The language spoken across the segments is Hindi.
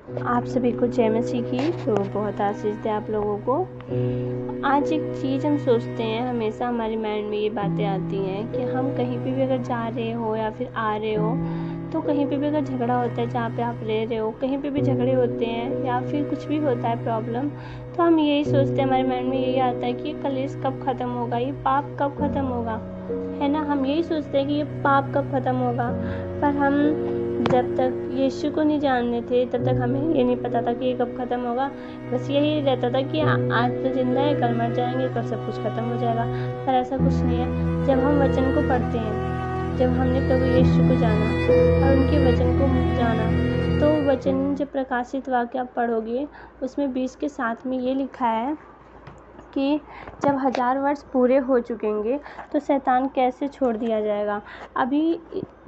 आप सभी को जय मसीह की। तो बहुत आशीष दे आप लोगों को। आज एक चीज़ हम सोचते हैं, हमेशा हमारे माइंड में ये बातें आती हैं कि हम कहीं पे भी अगर जा रहे हो या फिर आ रहे हो, तो कहीं पे भी अगर झगड़ा होता है, जहाँ पे आप रह रहे हो कहीं पे भी झगड़े होते हैं या फिर कुछ भी होता है प्रॉब्लम, तो हम यही सोचते हैं, हमारे माइंड में यही आता है कि ये कलेश कब ख़त्म होगा, ये पाप कब ख़त्म होगा, है ना। हम यही सोचते हैं कि ये पाप कब ख़त्म होगा। पर हम जब तक यीशु को नहीं जानते थे तब तक हमें ये नहीं पता था कि ये कब ख़त्म होगा। बस यही रहता था कि आज तो जिंदा है, कल मर जाएंगे, कल सब कुछ ख़त्म हो जाएगा। पर ऐसा कुछ नहीं है। जब हम वचन को पढ़ते हैं, जब हमने प्रभु यीशु को जाना और उनके वचन को जाना, तो वचन जब प्रकाशित वाक्य आप पढ़ोगे, उसमें 20 के 7 में ये लिखा है कि जब 1000 वर्ष पूरे हो चुकेंगे तो शैतान कैसे छोड़ दिया जाएगा। अभी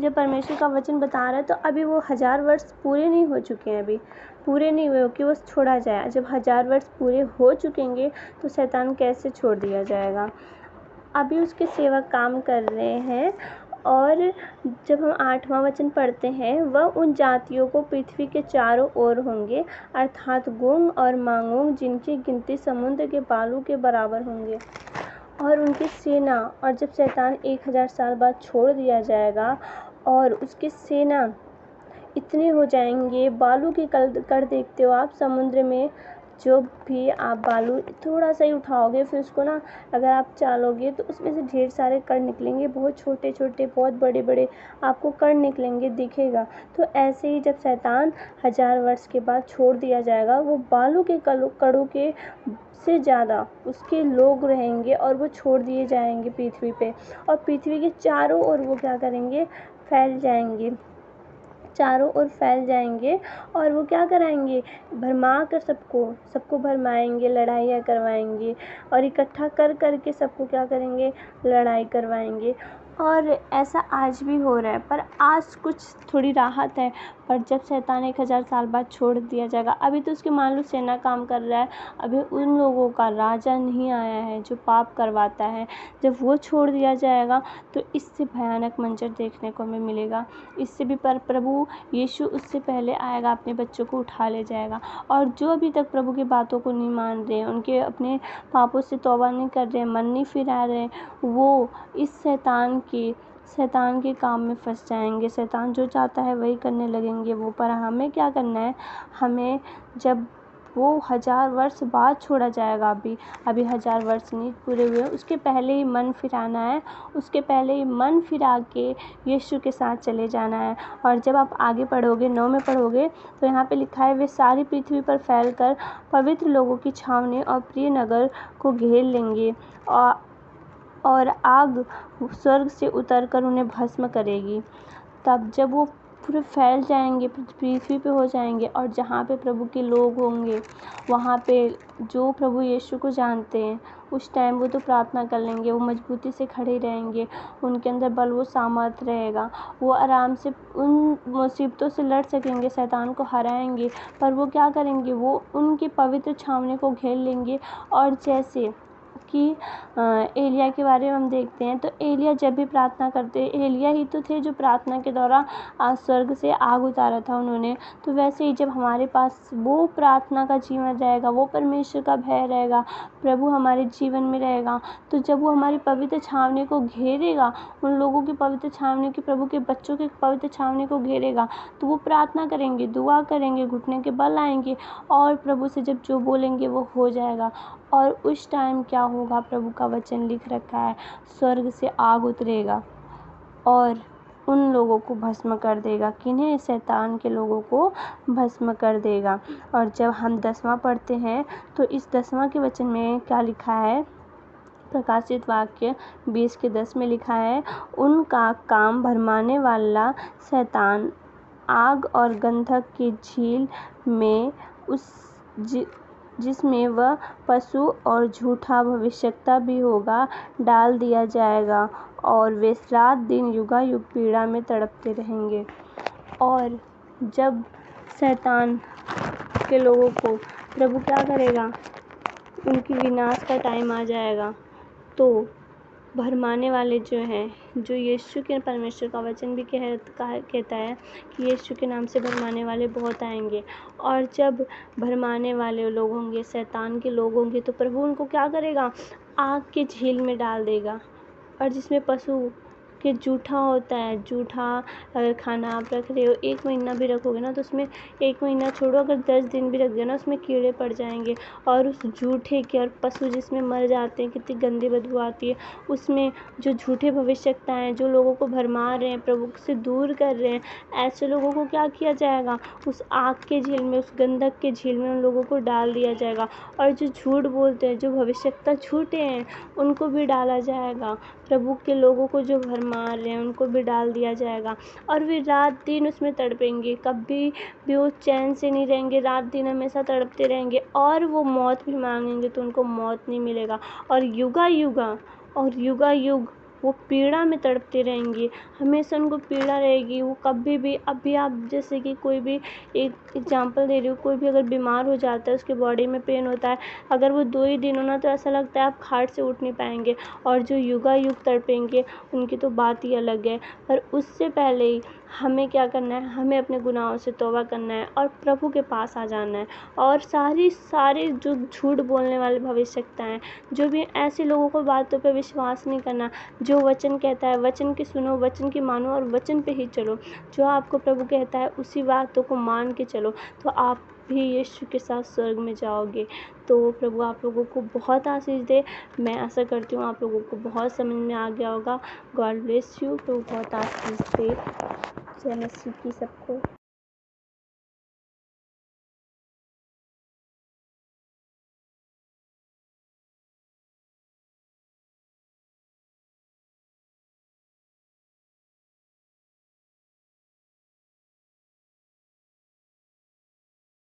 जब परमेश्वर का वचन बता रहा है, तो अभी वो 1000 वर्ष पूरे नहीं हो चुके हैं, अभी पूरे नहीं हुए कि वो छोड़ा जाए। जब 1000 वर्ष पूरे हो चुकेंगे तो शैतान कैसे छोड़ दिया जाएगा। अभी उसके सेवक काम कर रहे हैं। और जब हम 8वां वचन पढ़ते हैं, वह उन जातियों को पृथ्वी के चारों ओर होंगे, अर्थात गोग और मागोग, जिनकी गिनती समुद्र के बालू के बराबर होंगे, और उनकी सेना। और जब शैतान 1000 साल बाद छोड़ दिया जाएगा और उसकी सेना इतने हो जाएंगे, बालू के कण देखते हो आप समुद्र में, जो भी आप बालू थोड़ा सा ही उठाओगे, फिर उसको ना अगर आप चालोगे तो उसमें से ढेर सारे कण निकलेंगे, बहुत छोटे छोटे, बहुत बड़े बड़े आपको कण निकलेंगे, दिखेगा। तो ऐसे ही जब शैतान 1000 वर्ष के बाद छोड़ दिया जाएगा, वो बालू के कणों के से ज़्यादा उसके लोग रहेंगे और वो छोड़ दिए जाएंगे पृथ्वी पे। और पृथ्वी के चारों ओर वो क्या करेंगे, फैल जाएंगे, चारों ओर फैल जाएंगे। और वो क्या कराएंगे, भरमा कर सबको भरमाएंगे, लड़ाइयाँ करवाएंगे, और इकट्ठा कर करके सबको क्या करेंगे, लड़ाई करवाएंगे। और ऐसा आज भी हो रहा है, पर आज कुछ थोड़ी राहत है। पर जब शैतान 1000 साल बाद छोड़ दिया जाएगा, अभी तो उसकी मान लो सेना काम कर रहा है, अभी उन लोगों का राजा नहीं आया है जो पाप करवाता है। जब वो छोड़ दिया जाएगा तो इससे भयानक मंजर देखने को हमें मिलेगा। इससे भी पर प्रभु यीशु उससे पहले आएगा, अपने बच्चों को उठा ले जाएगा। और जो अभी तक प्रभु की बातों को नहीं मान रहे, उनके अपने पापों से तौबा नहीं कर रहे, मन नहीं फिरा रहे, वो इस शैतान के काम में फंस जाएंगे। शैतान जो चाहता है वही करने लगेंगे वो। पर हमें क्या करना है, हमें जब वो 1000 वर्ष बाद छोड़ा जाएगा, अभी 1000 वर्ष नहीं पूरे हुए, उसके पहले ही मन फिराना है, उसके पहले ही मन फिरा के यीशु के साथ चले जाना है। और जब आप आगे पढ़ोगे, 9 में पढ़ोगे, तो यहाँ पे लिखा है, वे सारी पृथ्वी पर फैलकर पवित्र लोगों की छावनी और प्रिय नगर को घेर लेंगे, और आग स्वर्ग से उतरकर उन्हें भस्म करेगी। तब जब वो पूरे फैल जाएंगे, पृथ्वी पे हो जाएंगे, और जहाँ पे प्रभु के लोग होंगे, वहाँ पे जो प्रभु यीशु को जानते हैं, उस टाइम वो तो प्रार्थना कर लेंगे, वो मजबूती से खड़े रहेंगे, उनके अंदर बल वो सामर्थ रहेगा, वो आराम से उन मुसीबतों से लड़ सकेंगे, शैतान को हराएंगे। पर वो क्या करेंगे, वो उनकी पवित्र छावनी को घेर लेंगे। और जैसे कि एलिया के बारे में हम देखते हैं, तो एलिया जब भी प्रार्थना करते, एलिया ही तो थे जो प्रार्थना के दौरान स्वर्ग से आग उतारा था उन्होंने। तो वैसे ही जब हमारे पास वो प्रार्थना का जीवन रहेगा, वो परमेश्वर का भय रहेगा, प्रभु हमारे जीवन में रहेगा, तो जब वो हमारी पवित्र छावनी को घेरेगा, उन लोगों की पवित्र छावनी की, प्रभु के बच्चों की पवित्र छावनी को घेरेगा, तो वो प्रार्थना करेंगे, दुआ करेंगे, घुटने के बल आएंगे, और प्रभु से जब जो बोलेंगे वो हो जाएगा। और उस टाइम क्या होगा, प्रभु का वचन लिख रखा है, स्वर्ग से आग उतरेगा और उन लोगों को भस्म कर देगा। किन्हें, शैतान के लोगों को भस्म कर देगा। और जब हम 10वां पढ़ते हैं, तो इस 10वां के वचन में क्या लिखा है, प्रकाशित वाक्य 20 के 10 में लिखा है, उनका काम भरमाने वाला शैतान आग और गंधक की झील में, जिसमें वह पशु और झूठा भविष्यवक्ता भी होगा, डाल दिया जाएगा, और वे 7 दिन युगायुग पीड़ा में तड़पते रहेंगे। और जब शैतान के लोगों को प्रभु क्या करेगा, उनकी विनाश का टाइम आ जाएगा, तो भरमाने वाले जो हैं, जो यीशु के परमेश्वर का वचन भी कहता है कि यीशु के नाम से भरमाने वाले बहुत आएंगे। और जब भरमाने वाले लोग होंगे, शैतान के लोग होंगे, तो प्रभु उनको क्या करेगा, आग के झील में डाल देगा। और जिसमें पशु के जूठा होता है, जूठा अगर खाना आप रख रहे हो 1 महीना भी रखोगे ना, तो उसमें 1 महीना छोड़ो, अगर 10 दिन भी रख दिया ना, उसमें कीड़े पड़ जाएंगे। और उस जूठे के, और पशु जिसमें मर जाते हैं, कितनी गंदी बदबू आती है, उसमें जो झूठे भविष्यवक्ता हैं, जो लोगों को भरमा रहे हैं, प्रभु से दूर कर रहे हैं, ऐसे लोगों को क्या किया जाएगा, उस आग के झील में, उस गंधक के झील में उन लोगों को डाल दिया जाएगा। और जो झूठ बोलते हैं, जो भविष्यवक्ता झूठे हैं, उनको भी डाला जाएगा। प्रभु के लोगों को जो भरमा रहे हैं, उनको भी डाल दिया जाएगा। और वे रात दिन उसमें तड़पेंगे, कभी भी वो चैन से नहीं रहेंगे, रात दिन हमेशा तड़पते रहेंगे। और वो मौत भी मांगेंगे तो उनको मौत नहीं मिलेगा। और युगा युग वो पीड़ा में तड़पते रहेंगे, हमेशा उनको पीड़ा रहेगी। वो कभी भी, अभी आप जैसे कि कोई भी एक एग्जांपल दे रही हूँ, कोई भी अगर बीमार हो जाता है, उसके बॉडी में पेन होता है, अगर वो 2 ही दिन हो ना, तो ऐसा लगता है आप खाट से उठ नहीं पाएंगे। और जो युगायुग तड़पेंगे, उनकी तो बात ही अलग है। पर उससे पहले ही हमें क्या करना है, हमें अपने गुनाहों से तौबा करना है और प्रभु के पास आ जाना है। और सारे जो झूठ बोलने वाले भविष्यवक्ता हैं, जो भी ऐसे लोगों को बातों पे विश्वास नहीं करना। जो वचन कहता है, वचन की सुनो, वचन की मानो और वचन पे ही चलो। जो आपको प्रभु कहता है उसी बातों को मान के चलो, तो आप भी यीशु के साथ स्वर्ग में जाओगे। तो प्रभु आप लोगों को बहुत आशीष दे। मैं आशा करती हूँ आप लोगों को बहुत समझ में आ गया होगा। God bless you. प्रभु बहुत आशीष दे। जय मसीह की सबको।